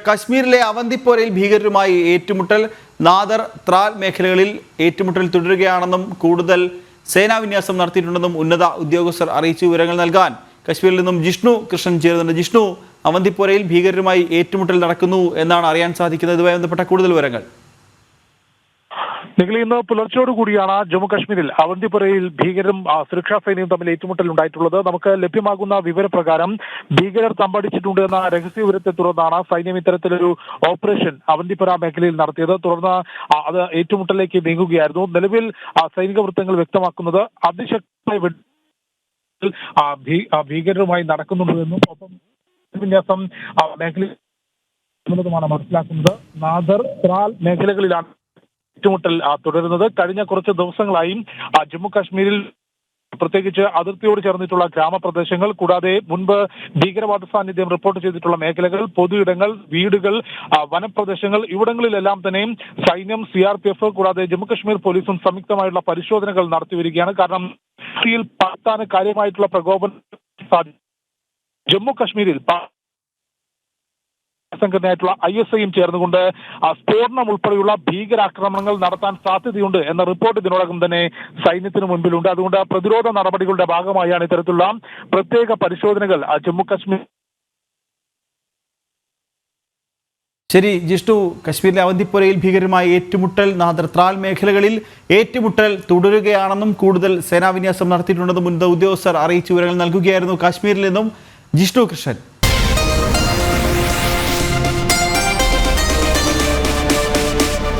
കശ്മീരിലെ അവന്തിപ്പോരയിൽ ഭീകരരുമായി ഏറ്റുമുട്ടൽ നാദർ ത്രാൽ മേഖലകളിൽ ഏറ്റുമുട്ടൽ തുടരുകയാണെന്നും കൂടുതൽ സേനാവിന്യാസം നടത്തിയിട്ടുണ്ടെന്നും ഉന്നത ഉദ്യോഗസ്ഥർ അറിയിച്ചു. വിവരങ്ങൾ നൽകാൻ കശ്മീരിൽ നിന്നും ജിഷ്ണു കൃഷ്ണൻ ചേരുന്നുണ്ട്. ജിഷ്ണു, അവന്തിപ്പോരയിൽ ഭീകരരുമായി ഏറ്റുമുട്ടൽ നടക്കുന്നു എന്നാണ് അറിയാൻ സാധിക്കുന്നത്. ഇതുമായി ബന്ധപ്പെട്ട കൂടുതൽ വിവരങ്ങൾ. ഇന്ന് പുലർച്ചയോടുകൂടിയാണ് ജമ്മു കാശ്മീരിൽ അവന്തിപ്പുരയിൽ ഭീകരരും സുരക്ഷാ സേനയും തമ്മിൽ ഏറ്റുമുട്ടൽ ഉണ്ടായിട്ടുള്ളത്. നമുക്ക് ലഭ്യമാകുന്ന വിവരപ്രകാരം ഭീകരർ തമ്പടിച്ചിട്ടുണ്ട് എന്ന രഹസ്യ വിവരത്തെ തുടർന്നാണ് സൈന്യം ഇത്തരത്തിലൊരു ഓപ്പറേഷൻ അവന്തിപ്പുര മേഖലയിൽ നടത്തിയത്. തുടർന്ന് അത് ഏറ്റുമുട്ടലിലേക്ക് നീങ്ങുകയായിരുന്നു. നിലവിൽ സൈനിക വൃത്തങ്ങൾ വ്യക്തമാക്കുന്നത് അതിശക്തമായ ഭീകരരുമായി നടക്കുന്നുണ്ടെന്നും ഒപ്പം വിന്യാസം മേഖലയിൽ മനസ്സിലാക്കുന്നത് നാദർ ത്രാൽ മേഖലകളിലാണ് ഏറ്റുമുട്ടൽ തുടരുന്നത്. കഴിഞ്ഞ കുറച്ച് ദിവസങ്ങളായി ജമ്മു കാശ്മീരിൽ പ്രത്യേകിച്ച് അതിർത്തിയോട് ചേർന്നിട്ടുള്ള ഗ്രാമപ്രദേശങ്ങൾ, കൂടാതെ മുൻപ് ഭീകരവാദ സാന്നിധ്യം റിപ്പോർട്ട് ചെയ്തിട്ടുള്ള മേഖലകൾ, പൊതു ഇടങ്ങൾ, വീടുകൾ, വനപ്രദേശങ്ങൾ, ഇവിടങ്ങളിലെല്ലാം തന്നെ സൈന്യം, CRPF കൂടാതെ ജമ്മു കാശ്മീർ പോലീസും സംയുക്തമായുള്ള പരിശോധനകൾ നടത്തിവരികയാണ്. കാരണം പാകിസ്ഥാന് കാര്യമായിട്ടുള്ള പ്രകോപനം ജമ്മു കാശ്മീരിൽ സംഘടനയായിട്ടുള്ള ISIയും ചേർന്നുകൊണ്ട് സ്ഫോടനം ഉൾപ്പെടെയുള്ള ഭീകരാക്രമണങ്ങൾ നടത്താൻ സാധ്യതയുണ്ട് എന്ന റിപ്പോർട്ട് ഇതിനോടകം തന്നെ സൈന്യത്തിന് മുൻപിലുണ്ട്. അതുകൊണ്ട് പ്രതിരോധ നടപടികളുടെ ഭാഗമായാണ് ഇത്തരത്തിലുള്ള പ്രത്യേക പരിശോധനകൾ ജമ്മു കാശ്മീർ. ശരി ജിഷ്ണു, കശ്മീരിലെ അവന്തിപ്പുരയിൽ ഭീകരരുമായി ഏറ്റുമുട്ടൽ, നാദർ ത്രാൽ മേഖലകളിൽ ഏറ്റുമുട്ടൽ തുടരുകയാണെന്നും കൂടുതൽ സേനാവിന്യാസം നടത്തിയിട്ടുണ്ടെന്നും ഉന്നത ഉദ്യോഗസ്ഥർ അറിയിച്ചു. വിവരങ്ങൾ നൽകുകയായിരുന്നു കാശ്മീരിൽ നിന്നും ജിഷ്ണു കൃഷ്ണൻ.